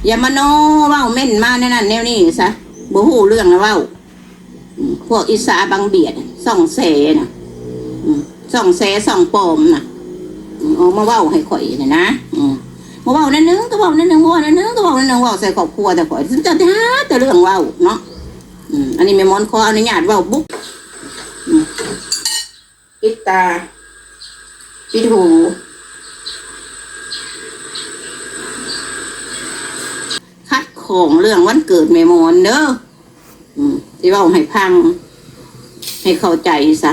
อย่ามาโน้เว้าเม่นมาแน่นั่นแนวนี้ซะบ่ฮู้เรื่องนะเว้าพวกอิสาบังเบียดส่องแสน่ะส่องแสส่องปลอมน่ะออกมาเว้าให้ข่อยนี่นะมาเว้านั่นนึงก็เว้านั่นนึงเว้านั่นนึงก็เว้านั่นนึงเว้าใส่ครอบครัวแต่ข่อยจะแต่เรื่องเว้าเนาะอันนี้แม่มอนขออนุญาตเว้าบุ๊กปิดตาปิดหูคัดของเรื่องวันเกิดแม่มอนเด้อที่เว้าให้พังให้เข้าใจซะ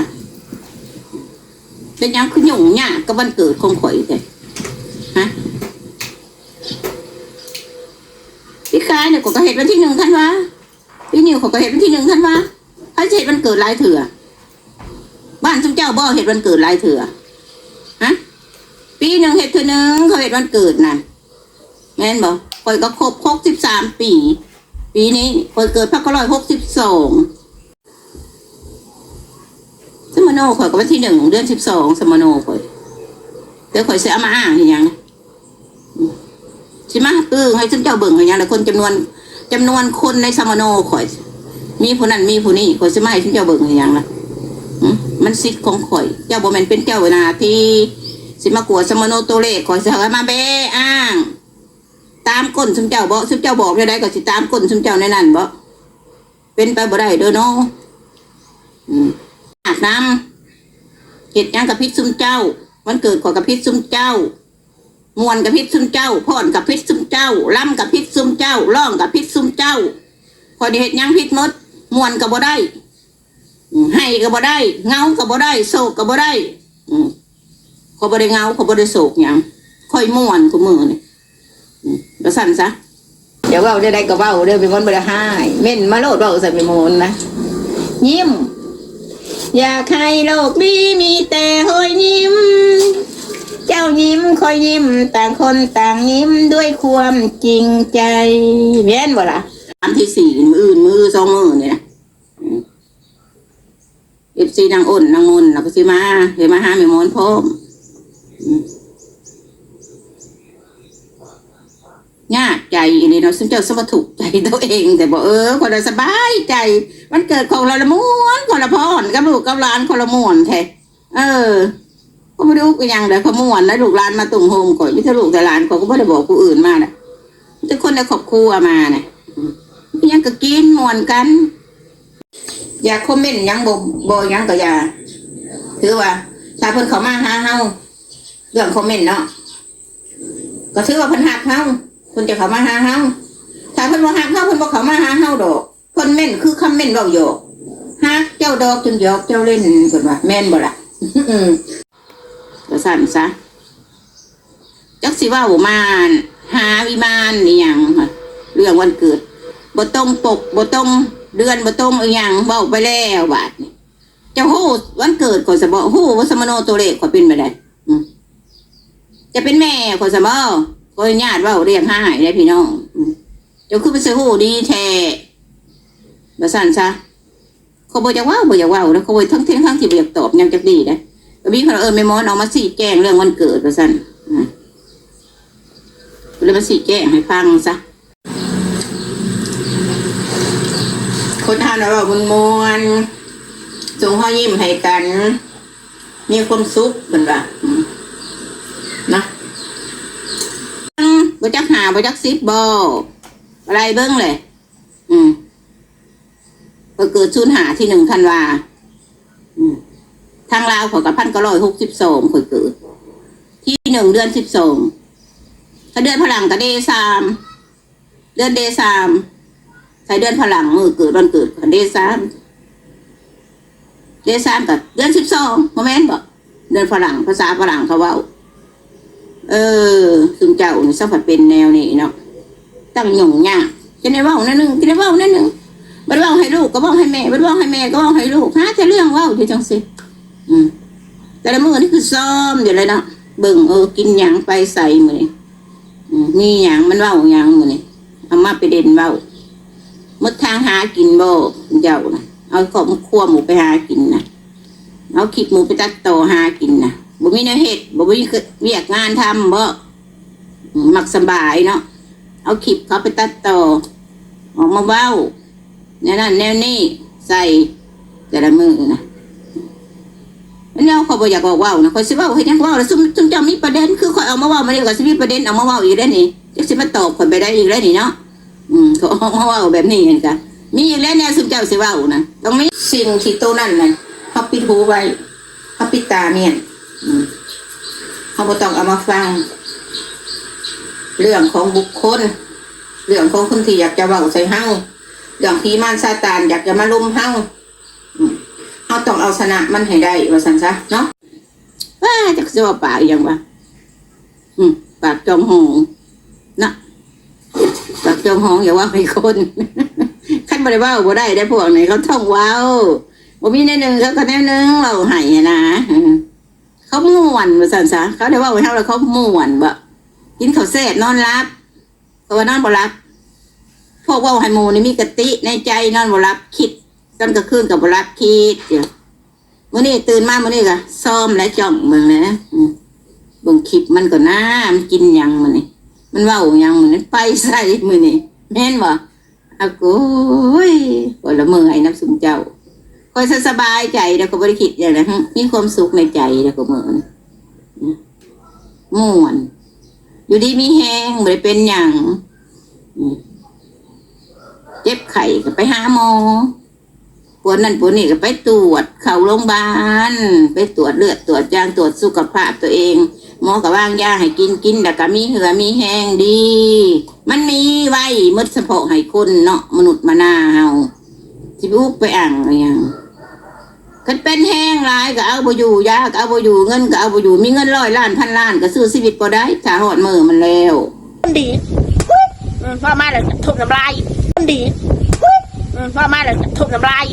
เป็นยังคือหยุ่งยากกับวันเกิดของข่อยแต่ฮะพี่กายเนี่ยก็เหตุวันที่1ธันวาพี่นิวเขาก็เหตุวันที่1ธันวาใครจะเหตุวันเกิดหลายเถื่อบ้านทุกเจ้าบ่เหตุวันเกิดหลายเถื่อฮะปีหนึ่งเหตุเถื่อนึงเขาเหตุวันเกิดน่ะแม่นบอกข่อยก็ครบ63 ปีปีนี้ข่อยเกิด1962สมโนข่อยก็วันที่1เดือน12สมโนข่อยเดี๋ยวข่อยจะเอามาอ้างอย่างนี้ใช่ไหมให้ฉันเจ้าเบิ่งอย่างไรคนจำนวนคนในสมโนข่อยมีผู้นั้นมีผู้นี้ข่อยจะไม่ให้ฉันเจ้าเบิ่งอย่างไรมันสิทธิ์ของข่อยเจ้าบ่แม่นเป็นเจ้าเวลาที่สิมากวดสมโนตัวเลขข่อยจะมาเบ้อ้างตามก้นฉันเจ้าบ่ฉันเจ้าบอกได้ก็สิตามก้นฉันเจ้าในนั้นบ่เป็นไปบ่ได้เด้อเนาะอาบน้ำเห็ดยังกับพิษซุ่มเจ้าวันเกิดขอกับพิษซุ่มเจ้ามวนกับพิษซุ่มเจ้าพ่อนกับพิษซุ่มเจ้าล่ำกับพิษซุ่มเจ้าร้องกับพิษซุ่มเจ้าพอได้เห็ดยังพิษมดมวนกับบ่ได้ให้กับบ่ได้เงากับบ่ได้โศกกับบ่ได้เขาบ่ได้เงาเขาบ่ได้โศกยังค่อยม่วนกูมือนี่แล้วสั่นซะเดี๋ยวเว้าได้ก็เว้าเด้อเป็นคนบ่ได้ให้เม่นมาโลดเว้าใส่ไปโมนนะยิ้มอยากให้โลกนี้มีแต่รอยยิ้มเจ้ายิ้มคอยยิ้มต่างคนต่างยิ้มด้วยความจริงใจแม่นบ่ล่ะ3 ที่ 4มือ2 มือนี่นะFCนางอ้นนางมนแล้วก็สิมาเดี๋ยวมาหาแม่มอนพร้อมยากใจนี่เนาะซึ่งเจ้าสมถูกใจตัวเองแต่บอกคนละสบายใจมันเกิดของเราละม้วนคนละพรกับลูกกับหลานคนละม้วนแท้ก็ไม่รู้กันยังเดี๋ยวเขาม้วนแล้วลูกหลานมาตุ่มโฮมก่อนไม่ใช่ลูกแต่หลานเขาก็ไม่ได้บอกผู้อื่นมาน่ะทุกคนในครอบครัวมาเนี่ยยังก็กินม้วนกันอยากคอมเมนต์ยังบ่ยังก็อย่าถือว่าถ้าเพิ่นเขามาหาเฮาเรื่องคอมเมนต์เนาะก็ถือว่าเพิ่นหักเฮาคนจะเขามาหาเฮาถ้าเพิ่นบ่ฮักเฮาเพิ่นบ่เขามาหาเฮาดอกเพิ่นเม่นคือคำเม่นเว้าหยอกฮักเจ้าดอกจนหยอกเจ้าเล่นเพิ่นว่าแม่นบ่ล่ะก็สั่นซะจักสิว่ามาหาวิมานนี่หยังเรื่องวันเกิดบ่ต้องปกบ่ต้องเดือนบ่ต้องอีหยังเว้าไปแล้วบาดนี้เจ้าฮู้วันเกิดข่อยสิบ่ฮู้ว่าสมโนตัวเลขข่อยเป็นไปได้จะเป็นแม่ข่อยสิบ่ก็ญาติว่าเรียกห้าได้พี่น้องเจ้าคือไปซื้อหูดีแท้มาสั่นซะเขาบอกจะว่าแล้วเขาบอกทั้งที่บอกตอบยังจะดีนะพี่เขาไม่มอนเอามาสี่แจ้งเรื่องวันเกิดมาสั่นเลยมาสี่แจ้งให้ฟังซะคนทานเราบุญมวนส่งห้อยิ้มให้กันมีความสุขเหมือนว่านะบ่จักหาบ่จัก10บ่อะไรเบิ่งเลยก็เกิด05ที่1ธันวาทางลาวเขากับ1962ข่อยเกิดที่1เดือน12ถ้าเดือนพลังก็เด3เดือนเด3ใส่เดือนพลังมือเกิดวันเกิดเด3กับเดือน12บ่แม่นบ่เดือนฝรั่งภาษาฝรั่งเขาเว้าซึ่งเจ้านี่สักผัดเป็นแนวนี้เนาะตั้งหยุ่งยากจะได้ว่านั่นนึงจะได้ว่านั่นนึงบัดว่าให้ลูกก็ว่าให้แม่บัดว่าให้แม่ก็ว่าให้ลูกหาแต่เรื่องว่าอยู่จังสิแต่ละมื้อนี่คือซ้อมอยู่เลยเนาะเบิ่งกินหยังไปใส่มื้อนี้มีหยังมันเว้าหยังมื้อนี้เอามาไปเด่นเว้าหมดทางหากินบ่เจ้าน่ะเอาของคั่วหมูไปหากินน่ะเอาขีดหมูไปตัดต่อหากินน่ะบ่มีแนวเฮ็ดบ่มีเวียกงานทำบ่มักสบายเนาะ เอาคลิปเขาไปตัดต่อออกมาเว้าแนวนั้นแนวนี้ใส่แต่ละมือนะแล้วเขาบอกอยากบอกเว้านะคอยสิเว้าให้ยังเว้าแล้วซุ่มจะมีประเด็นคือคอยเอามาเว้ามาเดียวกับสิมีประเด็นเอามาเว้าอีกแล้วนี่จะสิมาตอบคนไปได้อีกแล้วนี่เนาะเขาเอามาเว้าแบบนี้เห็นกันมีอีกแล้วเนี่ยซุ่มเจ้าสิเว้านะต้องมีสิ่งที่ตัวนั่นน่ะเขาปิดหูไว้เขาปิดตาเนี่ยเขาบ่ต้องเอามาฟังเรื่องของบุคคลเรื่องของคนที่อยากจะเว้าใส่เฮาเรื่องผีมารซาตานอยากจะมาลุมเฮาเฮาต้องเอาชนะมันให้ได้ว่าซั่นซะเนาะจักสิว่าปากอีหยังวะปากจอมหงนะปากจอมหงอย่าว่าให้คนคันบ่ได้เว้าบ่ได้พวกนี้เขาท่องเว้าบ่มีแนวนึงเขาก็แนวนึงเว้าให้นะเขาม่วนว่าซั่นซะเขาได้เว้าให้เฮาแล้วเขาม่วนบ่กินข้าวแซ่บนอนหลับเพราะว่านอนบ่หลับพวกเว้าให้หมู่นี่มีกติในใจนอนบ่หลับคิดตอนกลางคืนก็บ่หลับคิดมื้อนี้ตื่นมามื้อนี้ก็ซ้อมและจ้องเบิ่งนะเบิ่งคลิปมันก็น่ามันกินหยังมื้อนี้มันเว้าหยังมื้อนี้ไปใส่มื้อนี้แม่นบ่อะโก้ยบ่ละเมื่อยน้ำสุมเจ้าค่อยสบายใจแล้วก็บ่ได้คิดหยังนะมีความสุขในใจแล้วก็มื้อนี้ม่วนอยู่ดีมีแห้งบ่ได้เป็นหยังเจ็บไข้ก็ไปหาหมอปวดนั่นปวดนี่ก็ไปตรวจเข้าโรงพยาบาลไปตรวจเลือดตรวจจางตรวจสุขภาพตัวเองหมอก็วางยาให้กินแล้วก็มีเหือมีแห้งดีมันมีไว้หมดเฉพาะให้คนเนาะมนุษย์มนาเฮาสิบุกไปอ่างอะไรอย่างคันเป็นแห้งหลายก็เอาบ่อยู่ยาก็เอาบ่อยู่เงินก็เอาบ่อยู่มีเงิน100 ล้านพันล้านก็ซื้อชีวิตบ่ได้ถ้าฮอดมื้อมันแล้วดีพ่อมาเลยทุบน้ำลายดีพ่อมาเลยทุบน้ำลาย